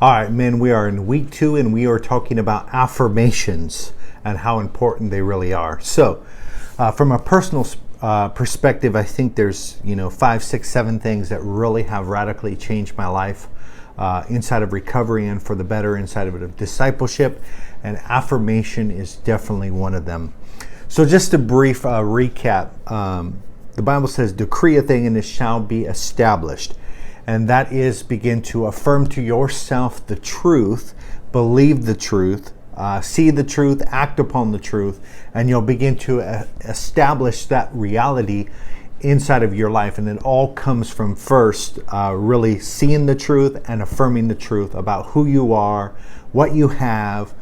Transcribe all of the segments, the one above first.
All right, men, we are in week 2 and we are talking about affirmations and how important they really are. So, from a personal perspective, I think there's, 5, 6, 7 things that really have radically changed my life inside of recovery and for the better inside of discipleship. And affirmation is definitely one of them. So just a brief recap. The Bible says, decree a thing and it shall be established. And that is begin to affirm to yourself the truth, believe the truth, see the truth, act upon the truth, and you'll begin to establish that reality inside of your life. And it all comes from first really seeing the truth and affirming the truth about who you are, what you have,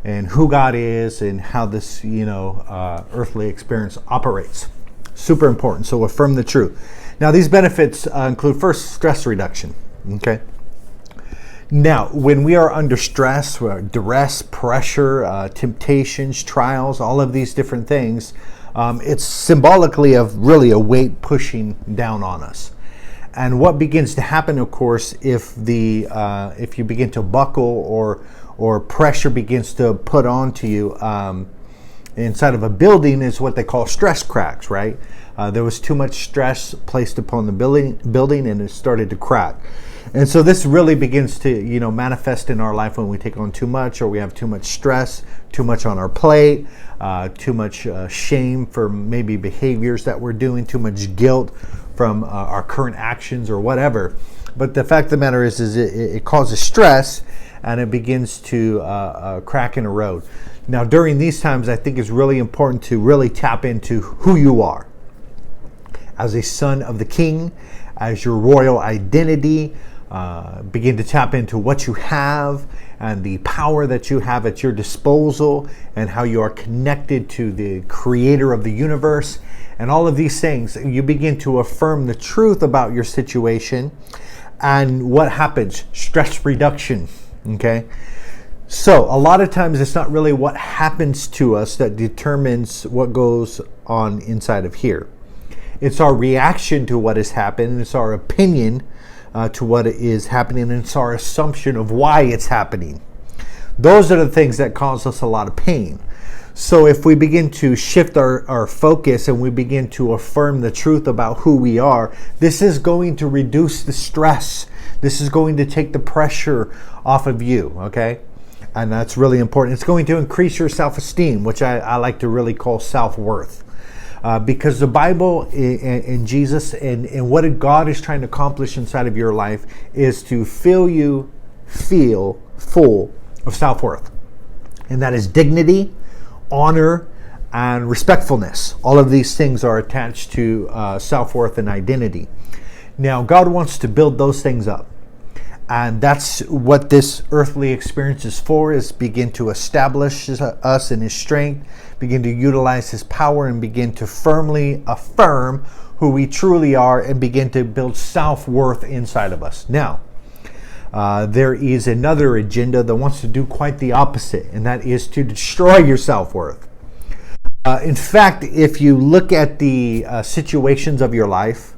and who God is, and how this earthly experience operates. Super important. So affirm the truth. Now, these benefits include first, stress reduction. Okay. Now, when we are under stress, duress, pressure, temptations, trials, all of these different things, it's symbolically of really a weight pushing down on us. And what begins to happen, of course, if you begin to buckle or pressure begins to put onto you inside of a building, is what they call stress cracks, right? There was too much stress placed upon the building and it started to crack. And so this really begins to, manifest in our life when we take on too much, or we have too much stress, too much on our plate, too much shame for maybe behaviors that we're doing, too much guilt from our current actions or whatever. But the fact of the matter is it causes stress and it begins to crack and erode. Now, during these times, I think it's really important to really tap into who you are as a son of the King, as your royal identity. Begin to tap into what you have and the power that you have at your disposal, and how you are connected to the creator of the universe, and all of these things. You begin to affirm the truth about your situation, and what happens? Stress reduction. Okay. So a lot of times it's not really what happens to us that determines what goes on inside of here. It's our reaction to what has happened. It's our opinion to what is happening, and it's our assumption of why it's happening. Those are the things that cause us a lot of pain. So if we begin to shift our focus and we begin to affirm the truth about who we are, this is going to reduce the stress. This is going to take the pressure off of you, okay? And that's really important. It's going to increase your self-esteem, which I like to really call self-worth. Because the Bible and Jesus and what God is trying to accomplish inside of your life is to feel full of self-worth. And that is dignity, honor, and respectfulness. All of these things are attached to self-worth and identity. Now, God wants to build those things up. And that's what this earthly experience is for, is begin to establish us in His strength, begin to utilize His power, and begin to firmly affirm who we truly are, and begin to build self-worth inside of us. Now, there is another agenda that wants to do quite the opposite, and that is to destroy your self-worth. In fact, if you look at the situations of your life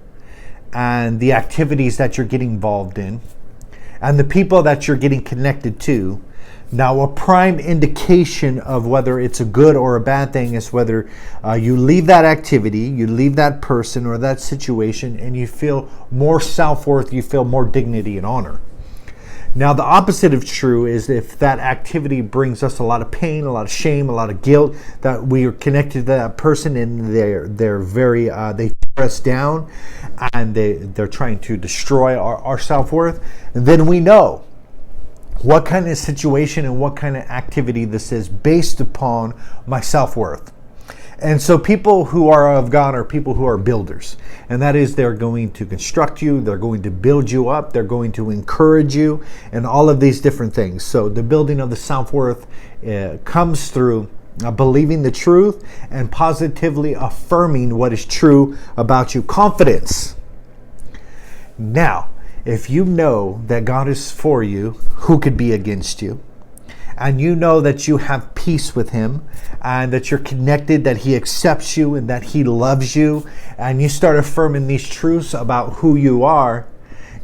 and the activities that you're getting involved in, and the people that you're getting connected to, now a prime indication of whether it's a good or a bad thing is whether you leave that activity, you leave that person or that situation, and you feel more self-worth, you feel more dignity and honor. Now, the opposite of true is if that activity brings us a lot of pain, a lot of shame, a lot of guilt, that we are connected to that person and they're very they tear us down and they're trying to destroy our self-worth, then we know what kind of situation and what kind of activity this is based upon my self-worth. And so people who are of God are people who are builders. And that is, they're going to construct you, they're going to build you up, they're going to encourage you, and all of these different things. So the building of the self-worth comes through believing the truth and positively affirming what is true about you. Confidence. Now, if you know that God is for you, who could be against you? And you know that you have peace with Him, and that you're connected, that He accepts you and that He loves you, and you start affirming these truths about who you are,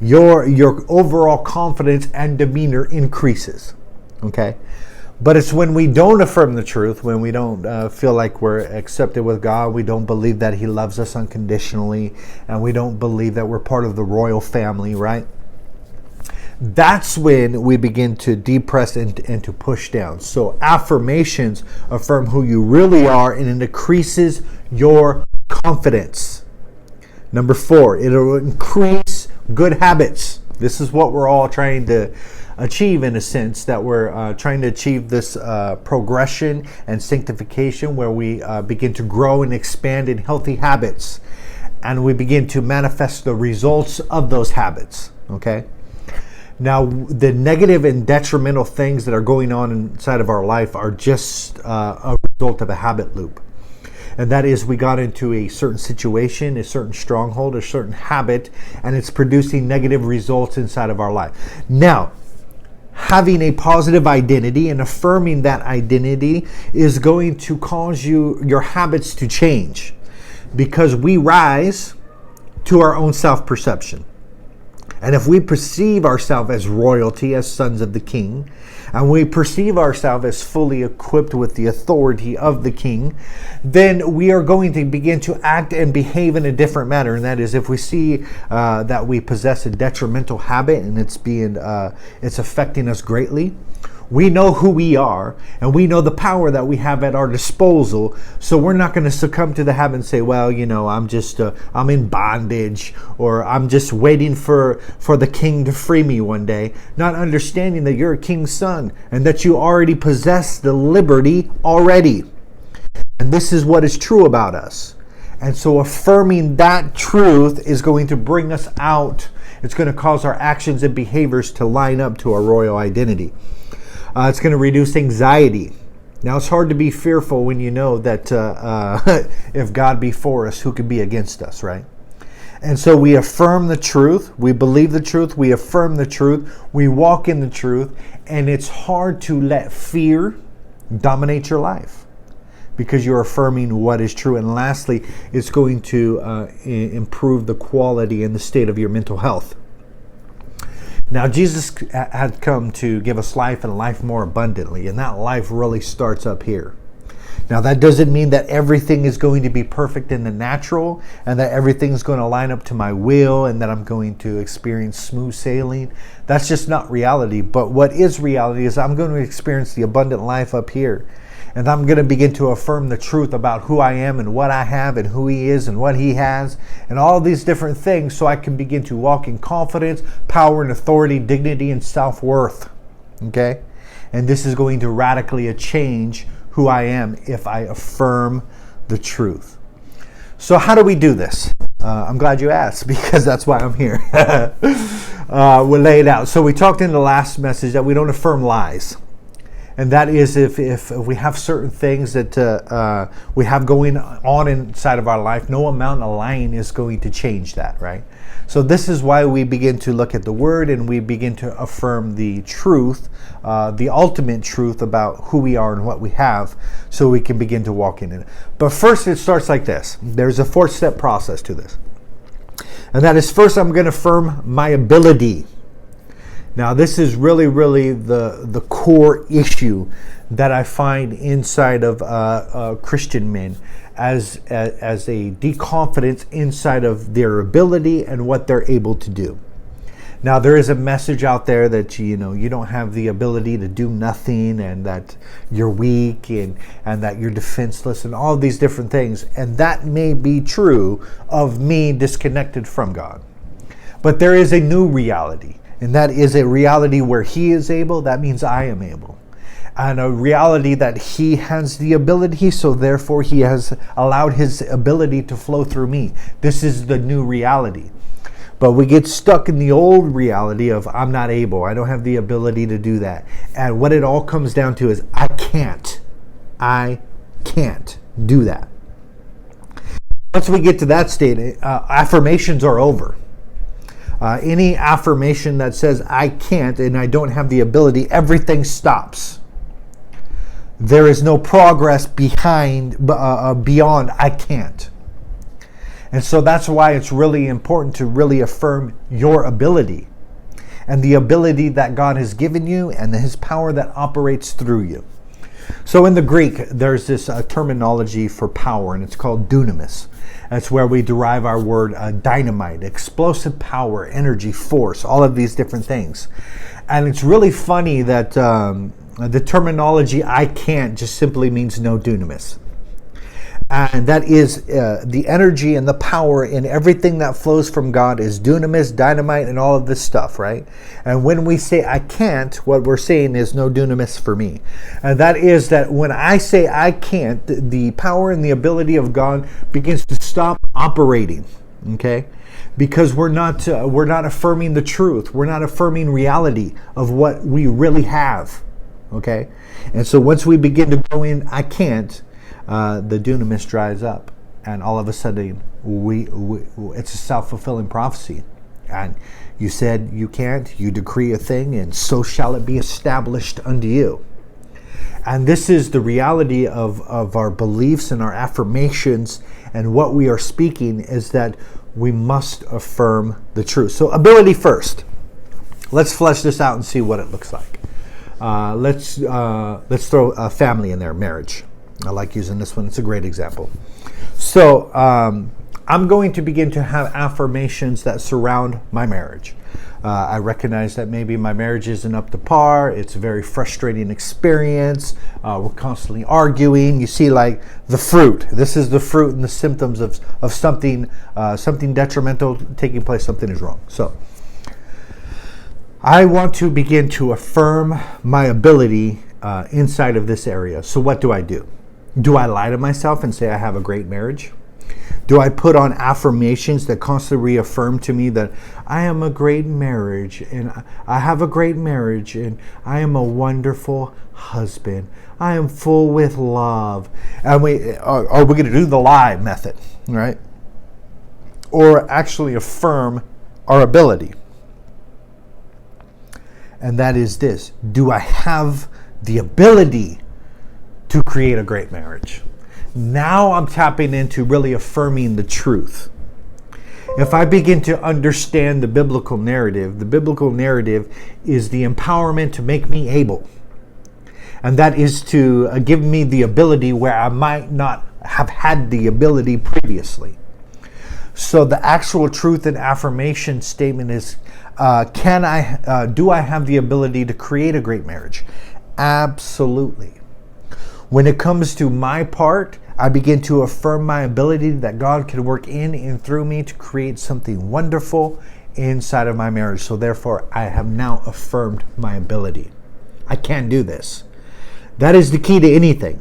your overall confidence and demeanor increases. Okay? But it's when we don't affirm the truth, when we don't feel like we're accepted with God, we don't believe that He loves us unconditionally, and we don't believe that we're part of the royal family, right? That's when we begin to depress and to push down. So affirmations affirm who you really are, and it increases your confidence. Number 4, it'll increase good habits. This is what we're all trying to achieve, in a sense, that we're trying to achieve this progression and sanctification, where we begin to grow and expand in healthy habits, and we begin to manifest the results of those habits. Okay? Now, the negative and detrimental things that are going on inside of our life are just a result of a habit loop. And that is, we got into a certain situation, a certain stronghold, a certain habit, and it's producing negative results inside of our life. Now, having a positive identity and affirming that identity is going to cause your habits to change, because we rise to our own self-perception. And if we perceive ourselves as royalty, as sons of the King, and we perceive ourselves as fully equipped with the authority of the King, then we are going to begin to act and behave in a different manner. And that is, if we see that we possess a detrimental habit and it's affecting us greatly, we know who we are, and we know the power that we have at our disposal. So we're not going to succumb to the habit and say, well, I'm in bondage, or I'm just waiting for the King to free me one day. Not understanding that you're a king's son and that you already possess the liberty already. And this is what is true about us. And so affirming that truth is going to bring us out. It's going to cause our actions and behaviors to line up to our royal identity. It's going to reduce anxiety. Now, it's hard to be fearful when you know that if God be for us, who could be against us, right? And so we affirm the truth, we believe the truth, we affirm the truth, we walk in the truth, and it's hard to let fear dominate your life, because you're affirming what is true. And lastly, it's going to improve the quality and the state of your mental health. Now, Jesus had come to give us life, and life more abundantly, and that life really starts up here. Now, that doesn't mean that everything is going to be perfect in the natural, and that everything's going to line up to my will, and that I'm going to experience smooth sailing. That's just not reality. But what is reality is I'm going to experience the abundant life up here. And I'm going to begin to affirm the truth about who I am and what I have and who He is and what He has and all these different things, so I can begin to walk in confidence, power and authority, dignity and self-worth. Okay? And this is going to radically change who I am if I affirm the truth. So how do we do this? I'm glad you asked, because that's why I'm here. We'll lay it out. So we talked in the last message that we don't affirm lies. And that is, if we have certain things that we have going on inside of our life, no amount of lying is going to change that, right? So this is why we begin to look at the Word, and we begin to affirm the truth, the ultimate truth about who we are and what we have, so we can begin to walk in it. But first, it starts like this. There's a 4-step process to this. And that is, first, I'm going to affirm my ability. Now, this is really, really the core issue that I find inside of Christian men, as a deconfidence inside of their ability and what they're able to do. Now, there is a message out there that you don't have the ability to do nothing, and that you're weak, and that you're defenseless, and all these different things. And that may be true of me disconnected from God. But there is a new reality. And that is a reality where He is able, that means I am able. And a reality that He has the ability, so therefore He has allowed His ability to flow through me. This is the new reality. But we get stuck in the old reality of I'm not able, I don't have the ability to do that. And what it all comes down to is I can't do that. Once we get to that state, affirmations are over. Any affirmation that says I can't and I don't have the ability, everything stops. There is no progress beyond I can't. And so that's why it's really important to really affirm your ability and the ability that God has given you and his power that operates through you. So in the Greek, there's this terminology for power, and it's called dunamis. That's where we derive our word dynamite, explosive power, energy, force, all of these different things. And it's really funny that the terminology "I can't" just simply means no dunamis. And that is the energy and the power in everything that flows from God is dunamis, dynamite, and all of this stuff, right? And when we say I can't, what we're saying is no dunamis for me. And that is that when I say I can't, the power and the ability of God begins to stop operating, okay? Because we're not affirming the truth. We're not affirming reality of what we really have, okay? And so once we begin to go in, I can't, the dunamis dries up, and all of a sudden it's a self-fulfilling prophecy. And you said you can't, you decree a thing, and so shall it be established unto you. And this is the reality of our beliefs and our affirmations, and what we are speaking is that we must affirm the truth. So ability first. Let's flesh this out and see what it looks like. Let's throw a family in there, marriage. I like using this one. It's a great example. So I'm going to begin to have affirmations that surround my marriage. I recognize that maybe my marriage isn't up to par. It's a very frustrating experience. We're constantly arguing. You see, like the fruit. This is the fruit and the symptoms of something detrimental taking place. Something is wrong. So I want to begin to affirm my ability inside of this area. So what do I do? Do I lie to myself and say I have a great marriage? Do I put on affirmations that constantly reaffirm to me that I am a great marriage, and I have a great marriage, and I am a wonderful husband. I am full with love. And are we going to do the lie method, right? Or actually affirm our ability? And that is this: do I have the ability to create a great marriage? Now I'm tapping into really affirming the truth. If I begin to understand the biblical narrative is the empowerment to make me able. And that is to give me the ability where I might not have had the ability previously. So the actual truth and affirmation statement is, do I have the ability to create a great marriage? Absolutely. When it comes to my part, I begin to affirm my ability that God can work in and through me to create something wonderful inside of my marriage. So therefore, I have now affirmed my ability. I can do this. That is the key to anything.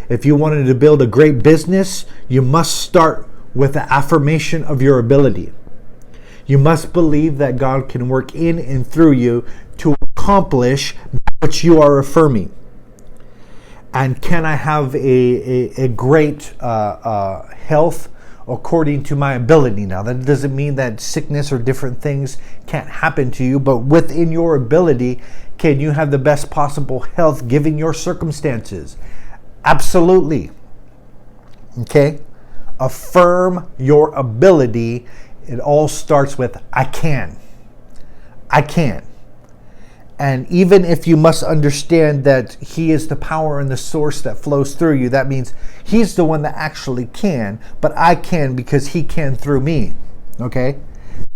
If you wanted to build a great business, you must start with the affirmation of your ability. You must believe that God can work in and through you to accomplish what you are affirming. And can I have a great health according to my ability? Now, that doesn't mean that sickness or different things can't happen to you, but within your ability, can you have the best possible health given your circumstances? Absolutely. Okay? Affirm your ability. It all starts with I can. I can. And even if you must understand that He is the power and the source that flows through you, that means He's the one that actually can, but I can because He can through me. Okay?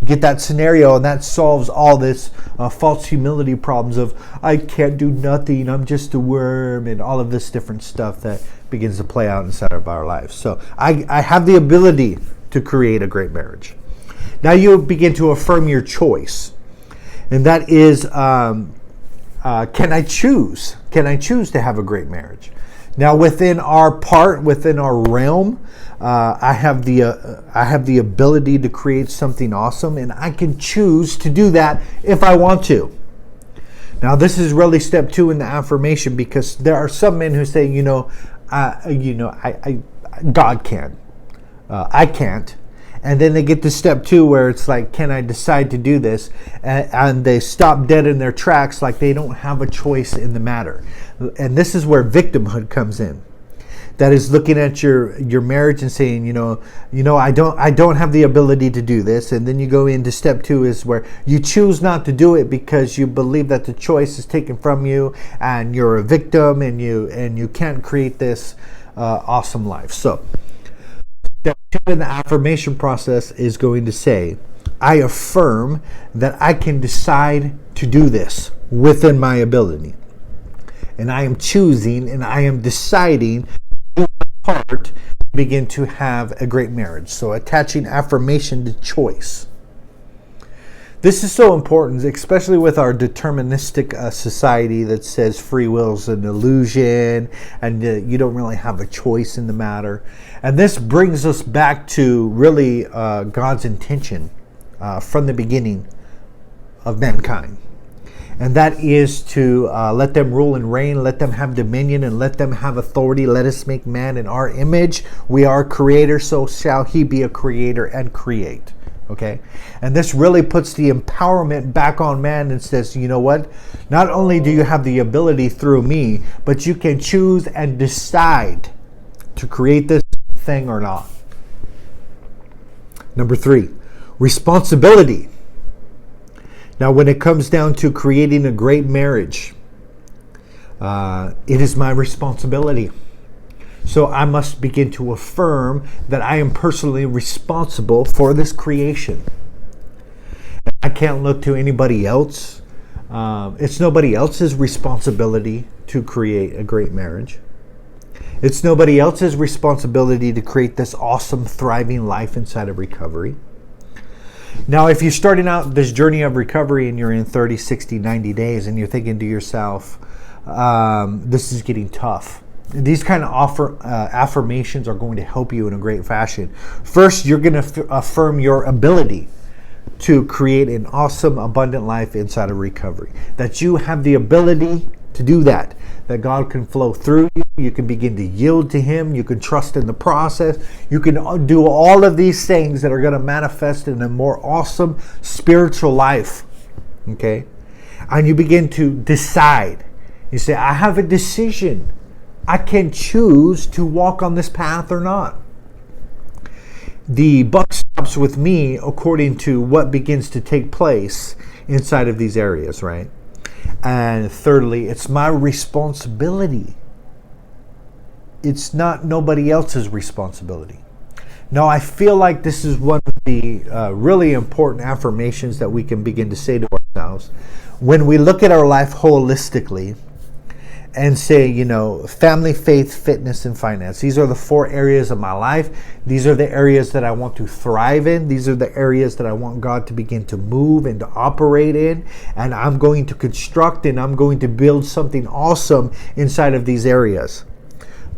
Get that scenario, and that solves all this false humility problems of I can't do nothing, I'm just a worm, and all of this different stuff that begins to play out inside of our lives. So I have the ability to create a great marriage. Now you begin to affirm your choice. And that is, can I choose? Can I choose to have a great marriage? Now, within our realm, I have the ability to create something awesome, and I can choose to do that if I want to. Now, this is really step 2 in the affirmation, because there are some men who say, God can, I can't. And then they get to step 2 where it's like, can I decide to do this? And they stop dead in their tracks like they don't have a choice in the matter. And this is where victimhood comes in. that is looking at your marriage and saying, I don't have the ability to do this. And then you go into step 2 is where you choose not to do it because you believe that the choice is taken from you and you're a victim and you can't create this awesome life. So step 2 in the affirmation process is going to say, I affirm that I can decide to do this within my ability. And I am choosing and I am deciding to do my part to begin to have a great marriage. So attaching affirmation to choice. This is so important, especially with our deterministic society that says free will is an illusion and you don't really have a choice in the matter. And this brings us back to really God's intention from the beginning of mankind. And that is to let them rule and reign, let them have dominion, and let them have authority. Let us make man in our image. We are creators, so shall he be a creator and create. Okay? And this really puts the empowerment back on man and says, you know what? Not only do you have the ability through me, but you can choose and decide to create this thing or not. Number 3, responsibility. Now, when it comes down to creating a great marriage, it is my responsibility. So I must begin to affirm that I am personally responsible for this creation. I can't look to anybody else. It's nobody else's responsibility to create a great marriage. It's nobody else's responsibility to create this awesome, thriving life inside of recovery. Now, if you're starting out this journey of recovery and you're in 30, 60, 90 days and you're thinking to yourself, this is getting tough. These kind of affirmations are going to help you in a great fashion. First, you're going to affirm your ability to create an awesome, abundant life inside of recovery. That you have the ability to do that. That God can flow through you. You can begin to yield to Him. You can trust in the process. You can do all of these things that are going to manifest in a more awesome spiritual life. Okay? And you begin to decide. You say, I have a decision. I can choose to walk on this path or not. The buck stops with me according to what begins to take place inside of these areas, right? And thirdly, it's my responsibility. It's not nobody else's responsibility. Now, I feel like this is one of the really important affirmations that we can begin to say to ourselves. When we look at our life holistically and say, family, faith, fitness, and finance. These are the 4 areas of my life. These are the areas that I want to thrive in. These are the areas that I want God to begin to move and to operate in. And I'm going to construct and I'm going to build something awesome inside of these areas.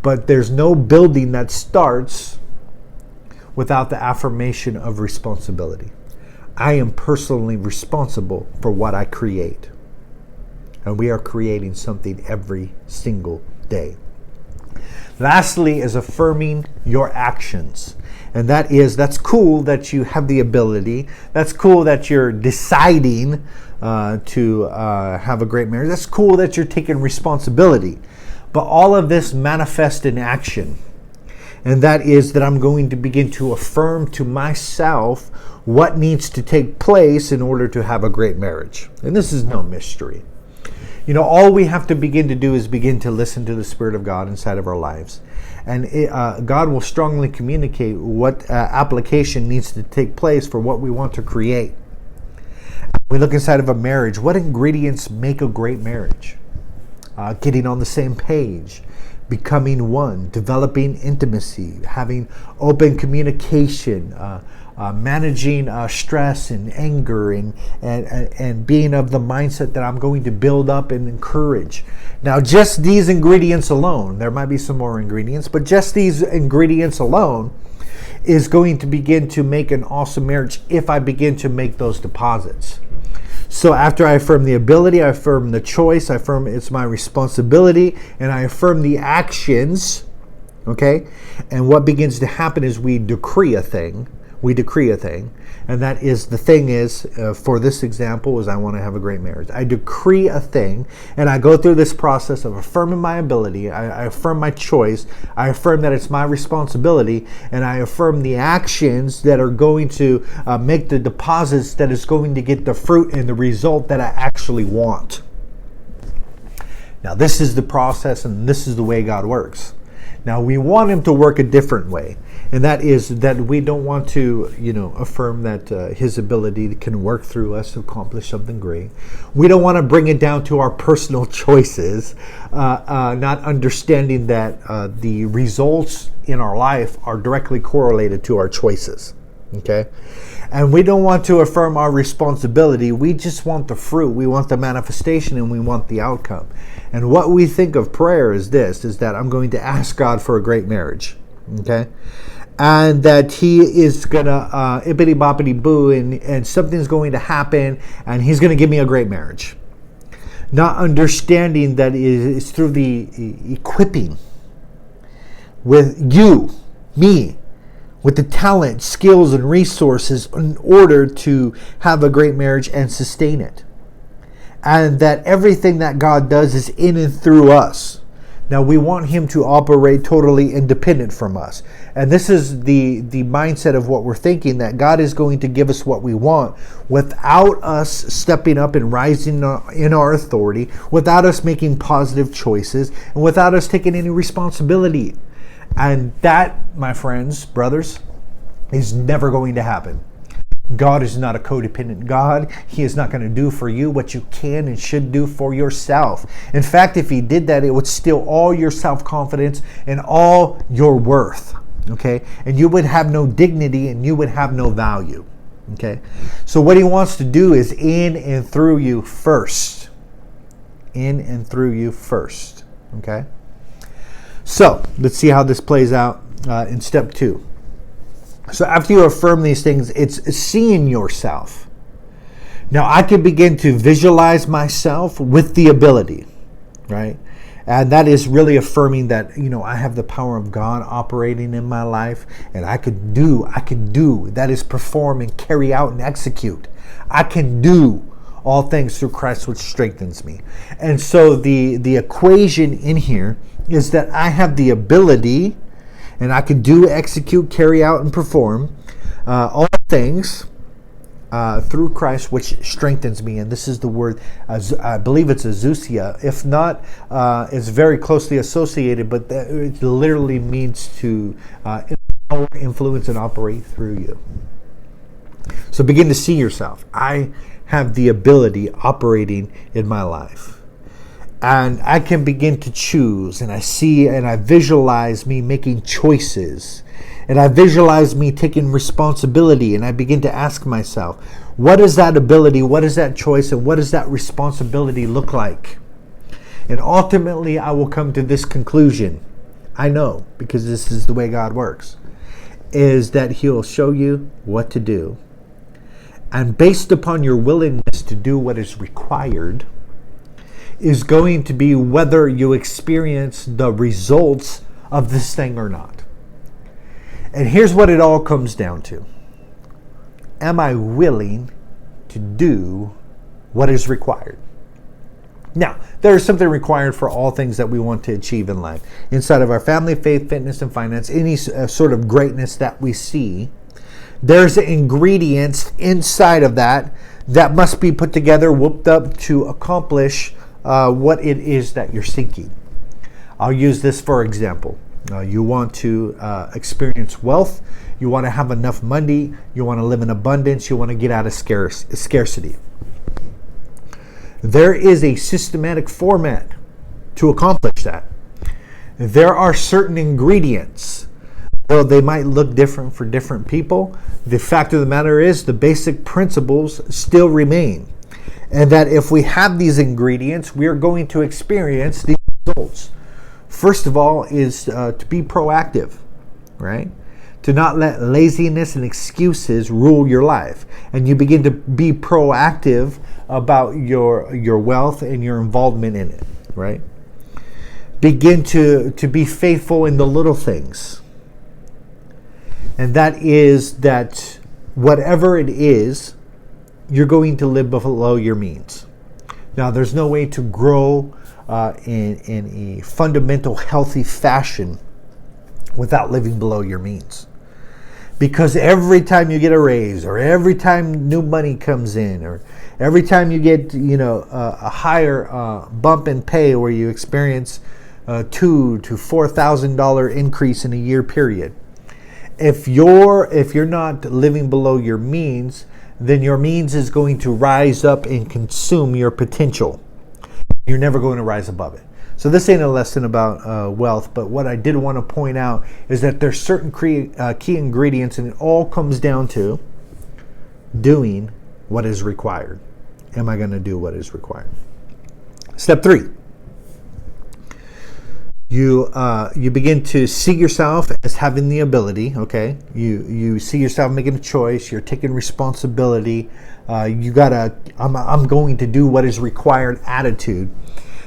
But there's no building that starts without the affirmation of responsibility. I am personally responsible for what I create. And we are creating something every single day. Lastly is affirming your actions. And that's cool that you have the ability. That's cool that you're deciding to have a great marriage. That's cool that you're taking responsibility. But all of this manifests in action. And that is that I'm going to begin to affirm to myself what needs to take place in order to have a great marriage. And this is no mystery. All we have to begin to do is begin to listen to the Spirit of God inside of our lives. And God will strongly communicate what application needs to take place for what we want to create. We look inside of a marriage. What ingredients make a great marriage? Getting on the same page, becoming one, developing intimacy, having open communication, managing stress and anger and being of the mindset that I'm going to build up and encourage. Now, just these ingredients alone, there might be some more ingredients, but just these ingredients alone is going to begin to make an awesome marriage if I begin to make those deposits. So after I affirm the ability, I affirm the choice, I affirm it's my responsibility, and I affirm the actions, okay? And what begins to happen is we decree a thing. we decree a thing. And that is, the thing is, for this example, is I want to have a great marriage. I decree a thing, and I go through this process of affirming my ability. I affirm my choice. I affirm that it's my responsibility, and I affirm the actions that are going to make the deposits that is going to get the fruit and the result that I actually want. Now, this is the process, and this is the way God works. Now, we want him to work a different way, and that is that we don't want to, affirm that his ability can work through us to accomplish something great. We don't want to bring it down to our personal choices, not understanding that the results in our life are directly correlated to our choices. Okay? And we don't want to affirm our responsibility. We just want the fruit. We want the manifestation, and we want the outcome. And what we think of prayer is this, is that I'm going to ask God for a great marriage. Okay? And that he is going to ippity boppity boo, and something's going to happen, and he's going to give me a great marriage. Not understanding that it's through the equipping with you, me, with the talent, skills, and resources in order to have a great marriage and sustain it. And that everything that God does is in and through us. Now, we want him to operate totally independent from us. And this is the mindset of what we're thinking, that God is going to give us what we want without us stepping up and rising in our authority, without us making positive choices, and without us taking any responsibility. And that, my friends, brothers, is never going to happen. God is not a codependent God. He is not going to do for you what you can and should do for yourself. In fact, if he did that, it would steal all your self-confidence and all your worth. Okay? And you would have no dignity, and you would have no value. Okay? So what he wants to do is in and through you first. In and through you first. Okay? So, let's see how this plays out in step 2. So after you affirm these things, it's seeing yourself. Now, I can begin to visualize myself with the ability, right? And that is really affirming that, I have the power of God operating in my life, and I can do, that is perform and carry out and execute. I can do all things through Christ, which strengthens me. And so the equation in here is that I have the ability, and I can do, execute, carry out, and perform all things through Christ, which strengthens me. And this is the word, I believe it's exousia. If not, it's very closely associated, but it literally means to empower, influence, and operate through you. So begin to see yourself. I have the ability operating in my life. And I can begin to choose, and I see and I visualize me making choices. And I visualize me taking responsibility, and I begin to ask myself, what is that ability, what is that choice, and what does that responsibility look like? And ultimately, I will come to this conclusion. I know, because this is the way God works, is that he'll show you what to do. And based upon your willingness to do what is required, is going to be whether you experience the results of this thing or not. And here's what it all comes down to. Am I willing to do what is required? Now, there is something required for all things that we want to achieve in life. Inside of our family, faith, fitness, and finance, any sort of greatness that we see, there's ingredients inside of that must be put together, whooped up to accomplish what it is that you're seeking. I'll use this for example. You want to experience wealth. You want to have enough money. You want to live in abundance. You want to get out of scarcity. There is a systematic format to accomplish that. There are certain ingredients. Though they might look different for different people, the fact of the matter is the basic principles still remain. And that if we have these ingredients, we are going to experience these results. First of all is to be proactive, right? To not let laziness and excuses rule your life. And you begin to be proactive about your wealth and your involvement in it, right? Begin to be faithful in the little things. And that is that whatever it is, you're going to live below your means. Now, there's no way to grow in a fundamental, healthy fashion without living below your means. Because every time you get a raise, or every time new money comes in, or every time you get, a higher bump in pay, where you experience $2,000 to $4,000 increase in a year period, if you're not living below your means, then your means is going to rise up and consume your potential. You're never going to rise above it. So this ain't a lesson about wealth, but what I did want to point out is that there's certain key ingredients, and it all comes down to doing what is required. Am I going to do what is required? Step 3. You begin to see yourself as having the ability. Okay, you see yourself making a choice. You're taking responsibility. I'm going to do what is required attitude.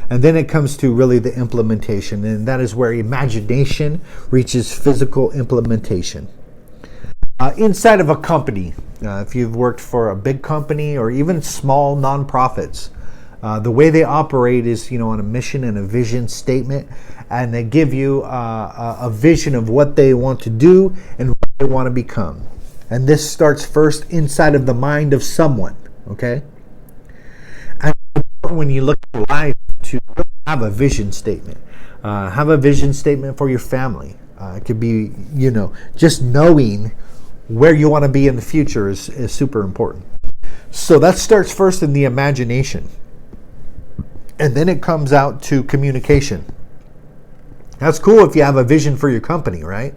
And then it comes to really the implementation, and that is where imagination reaches physical implementation. Inside of a company, if you've worked for a big company or even small nonprofits, the way they operate is, on a mission and a vision statement, and they give you a vision of what they want to do and what they want to become. And this starts first inside of the mind of someone, okay? And when you look at life, to have a vision statement. Have a vision statement for your family. It could be, just knowing where you want to be in the future is super important. So that starts first in the imagination. And then it comes out to communication. That's cool if you have a vision for your company, right?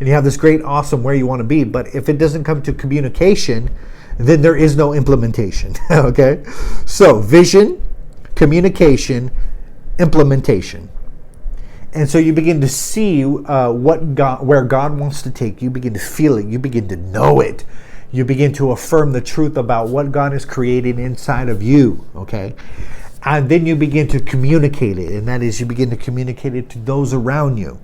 And you have this great, awesome where you want to be. But if it doesn't come to communication, then there is no implementation. Okay? So vision, communication, implementation. And so you begin to see where God wants to take you. You begin to feel it. You begin to know it. You begin to affirm the truth about what God is creating inside of you. Okay? And then you begin to communicate it. And that is, you begin to communicate it to those around you.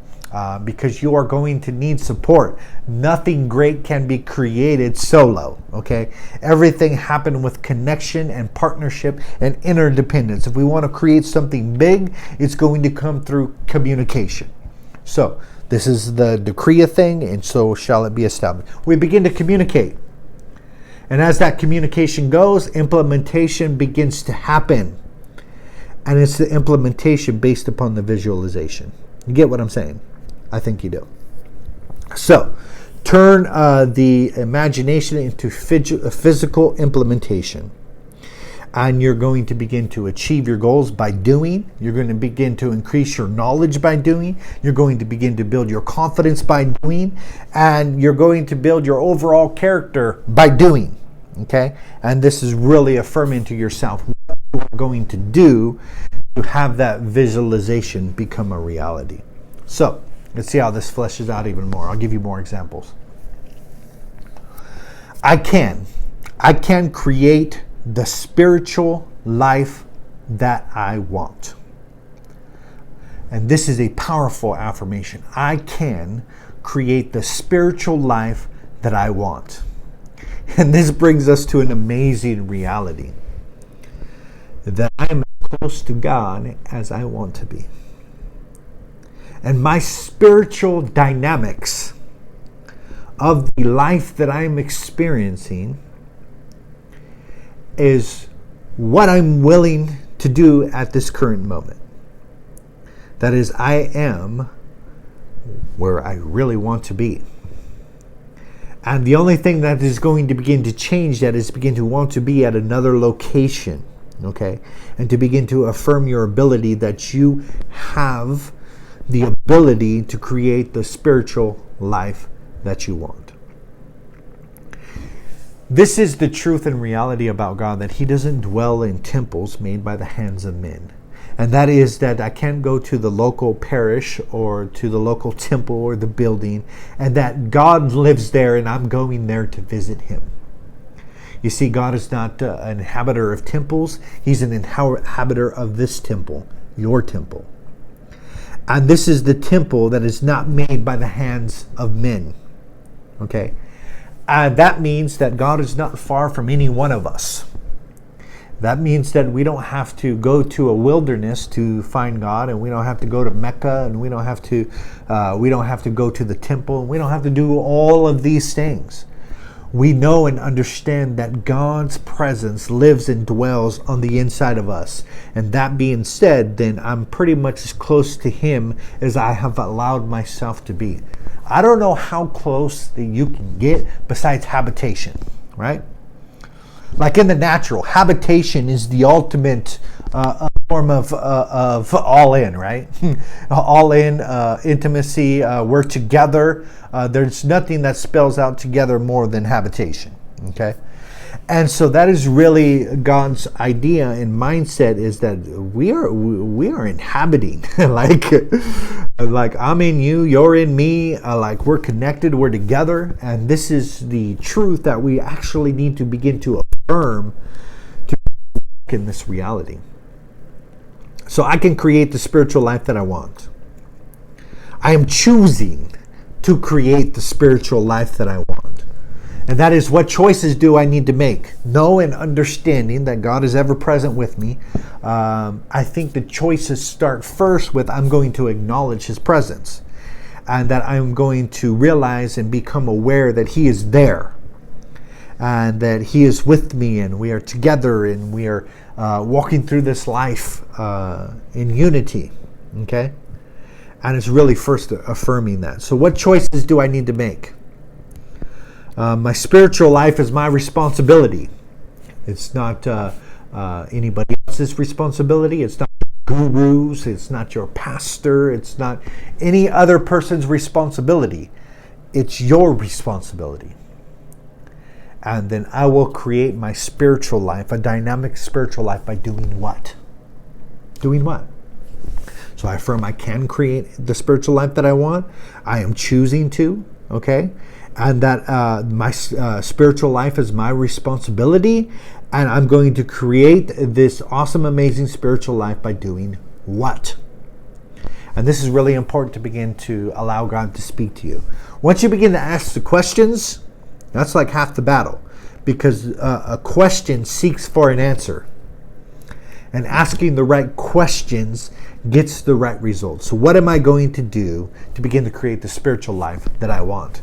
Because you are going to need support. Nothing great can be created solo, okay? Everything happened with connection and partnership and interdependence. If we want to create something big, it's going to come through communication. So this is the decree of thing, and so shall it be established. We begin to communicate. And as that communication goes, implementation begins to happen. And it's the implementation based upon the visualization. You get what I'm saying? I think you do. So, turn the imagination into physical implementation. And you're going to begin to achieve your goals by doing. You're going to begin to increase your knowledge by doing. You're going to begin to build your confidence by doing. And you're going to build your overall character by doing. Okay? And this is really affirming to yourself what you are going to do to have that visualization become a reality. So, let's see how this fleshes out even more. I'll give you more examples. I can create the spiritual life that I want. And this is a powerful affirmation. I can create the spiritual life that I want. And this brings us to an amazing reality. That I am as close to God as I want to be. And my spiritual dynamics of the life that I'm experiencing is what I'm willing to do at this current moment. That is, I am where I really want to be. And the only thing that is going to begin to change that is begin to want to be at another location. Okay? And to begin to affirm your ability that you have the ability to create the spiritual life that you want. This is the truth and reality about God, that He doesn't dwell in temples made by the hands of men. And that is that I can't go to the local parish or to the local temple or the building, and that God lives there and I'm going there to visit Him. You see, God is not an inhabitor of temples. He's an inhabitor of this temple, your temple. And this is the temple that is not made by the hands of men. Okay? That means that God is not far from any one of us. That means that we don't have to go to a wilderness to find God, and we don't have to go to Mecca, and we don't have to go to the temple, and we don't have to do all of these things. We know and understand that God's presence lives and dwells on the inside of us. And that being said, then I'm pretty much as close to Him as I have allowed myself to be. I don't know how close that you can get besides habitation, right? Like in the natural, habitation is the ultimate form of all in, right? All in intimacy. We're together. There's nothing that spells out together more than habitation. Okay, and so that is really God's idea and mindset, is that we are inhabiting, like I'm in you, you're in me, like we're connected, we're together, and this is the truth that we actually need to begin to affirm to work in this reality. So I can create the spiritual life that I want. I am choosing to create the spiritual life that I want. And that is, what choices do I need to make? Know and understanding that God is ever present with me. I think the choices start first with, I'm going to acknowledge His presence. And that I'm going to realize and become aware that He is there. And that He is with me, and we are together, and we are walking through this life in unity. Okay? And it's really first affirming that. So what choices do I need to make? My spiritual life is my responsibility. It's not anybody else's responsibility. It's not gurus. It's not your pastor. It's not any other person's responsibility. It's your responsibility. And then I will create my spiritual life, a dynamic spiritual life, by doing what? Doing what? So I affirm I can create the spiritual life that I want. I am choosing to, okay? And that my spiritual life is my responsibility. And I'm going to create this awesome, amazing spiritual life by doing what? And this is really important to begin to allow God to speak to you. Once you begin to ask the questions, that's like half the battle, because a question seeks for an answer. And asking the right questions gets the right results. So what am I going to do to begin to create the spiritual life that I want?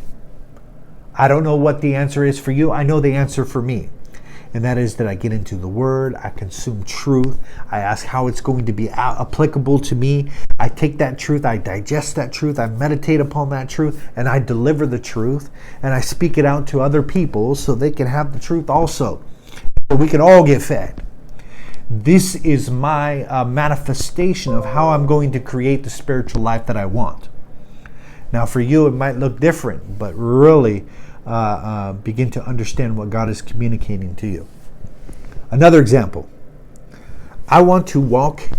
I don't know what the answer is for you. I know the answer for me. And that is that I get into the Word, I consume truth, I ask how it's going to be applicable to me. I take that truth, I digest that truth, I meditate upon that truth, and I deliver the truth, and I speak it out to other people so they can have the truth also. So we can all get fed. This is my manifestation of how I'm going to create the spiritual life that I want. Now for you, it might look different, but really begin to understand what God is communicating to you. Another example. I want to walk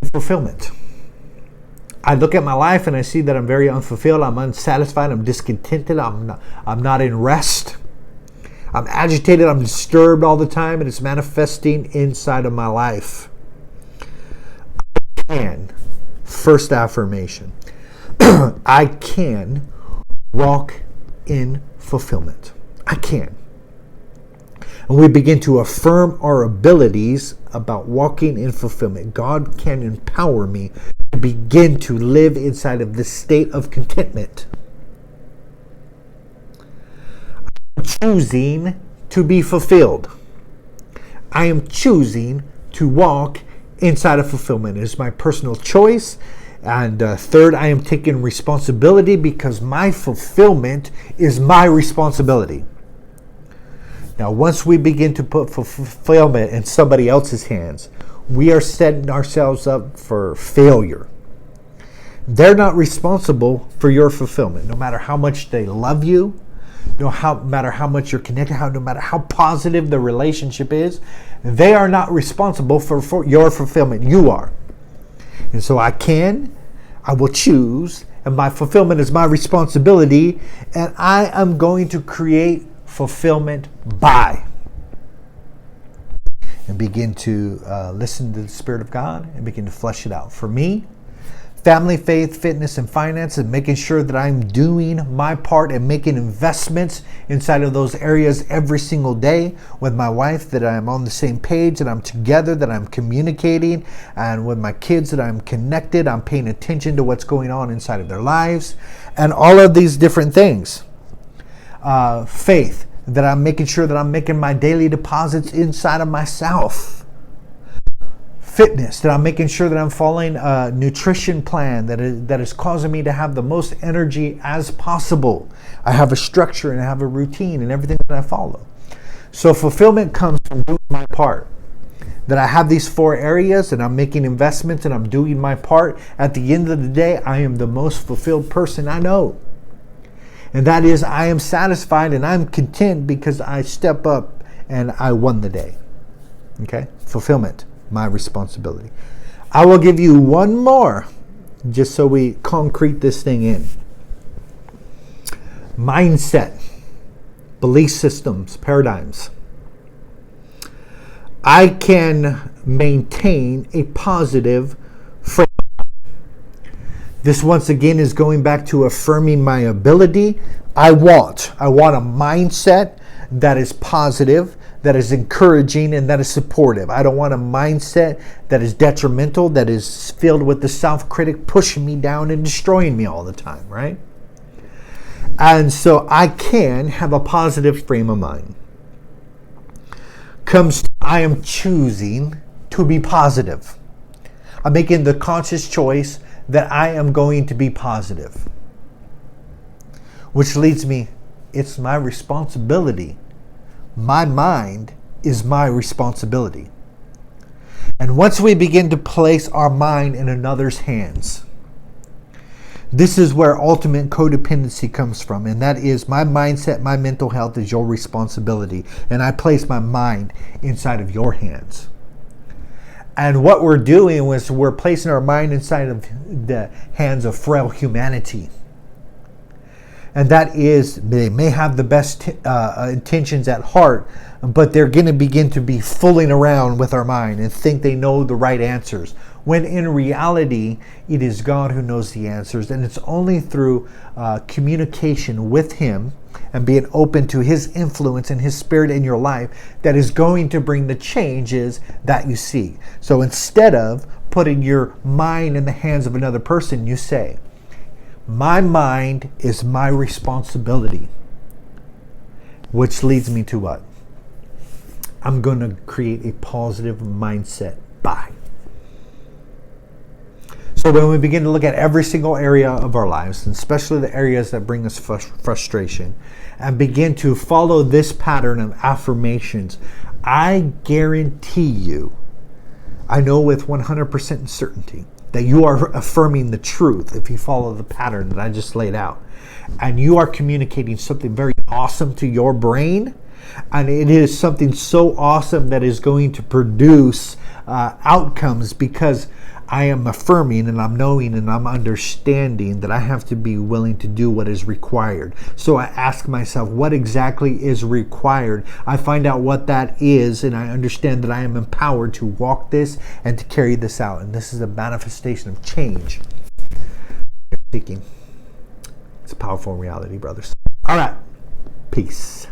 in fulfillment. I look at my life and I see that I'm very unfulfilled, I'm unsatisfied, I'm discontented, I'm not in rest. I'm agitated, I'm disturbed all the time, and it's manifesting inside of my life. I can, first affirmation, I can walk in fulfillment. I can. And we begin to affirm our abilities about walking in fulfillment. God can empower me to begin to live inside of this state of contentment. I'm choosing to be fulfilled. I am choosing to walk inside of fulfillment. It is my personal choice. And third, I am taking responsibility, because my fulfillment is my responsibility. Now, once we begin to put fulfillment in somebody else's hands, we are setting ourselves up for failure. They're not responsible for your fulfillment, no matter how much they love you, no matter how much you're connected, no matter how positive the relationship is. They are not responsible for your fulfillment. You are. And so I will choose, and my fulfillment is my responsibility, and I am going to create fulfillment by. And begin to listen to the Spirit of God and begin to flesh it out. For me, family, faith, fitness, and finance, and making sure that I'm doing my part and making investments inside of those areas every single day with my wife, that I'm on the same page, that I'm together, that I'm communicating, and with my kids that I'm connected, I'm paying attention to what's going on inside of their lives, and all of these different things. Faith, that I'm making sure that I'm making my daily deposits inside of myself. Fitness, that I'm making sure that I'm following a nutrition plan that is causing me to have the most energy as possible. I have a structure and I have a routine and everything that I follow. So fulfillment comes from doing my part. That I have these 4 areas and I'm making investments and I'm doing my part. At the end of the day, I am the most fulfilled person I know. And that is, I am satisfied and I'm content because I step up and I won the day. Okay? Fulfillment. My responsibility. I will give you one more just so we concrete this thing in. Mindset, belief systems, paradigms. I can maintain a positive frame. This once again is going back to affirming my ability. I want a mindset that is positive, that is encouraging, and that is supportive. I don't want a mindset that is detrimental, that is filled with the self-critic pushing me down and destroying me all the time, right? And so I can have a positive frame of mind. I am choosing to be positive. I'm making the conscious choice that I am going to be positive. Which leads me, it's my responsibility. My mind is my responsibility. And once we begin to place our mind in another's hands, this is where ultimate codependency comes from. And that is, my mindset, my mental health is your responsibility. And I place my mind inside of your hands. And what we're doing is we're placing our mind inside of the hands of frail humanity. And that is, they may have the best intentions at heart, but they're going to begin to be fooling around with our mind and think they know the right answers. When in reality, it is God who knows the answers. And it's only through communication with Him and being open to His influence and His Spirit in your life that is going to bring the changes that you seek. So instead of putting your mind in the hands of another person, you say, my mind is my responsibility. Which leads me to what? I'm going to create a positive mindset. Bye. So when we begin to look at every single area of our lives, and especially the areas that bring us frustration, and begin to follow this pattern of affirmations, I guarantee you, I know with 100% certainty, that you are affirming the truth if you follow the pattern that I just laid out. And you are communicating something very awesome to your brain. And it is something so awesome that is going to produce outcomes, because I am affirming and I'm knowing and I'm understanding that I have to be willing to do what is required. So I ask myself, what exactly is required? I find out what that is, and I understand that I am empowered to walk this and to carry this out. And this is a manifestation of change. Seeking. It's a powerful reality, brothers. All right. Peace.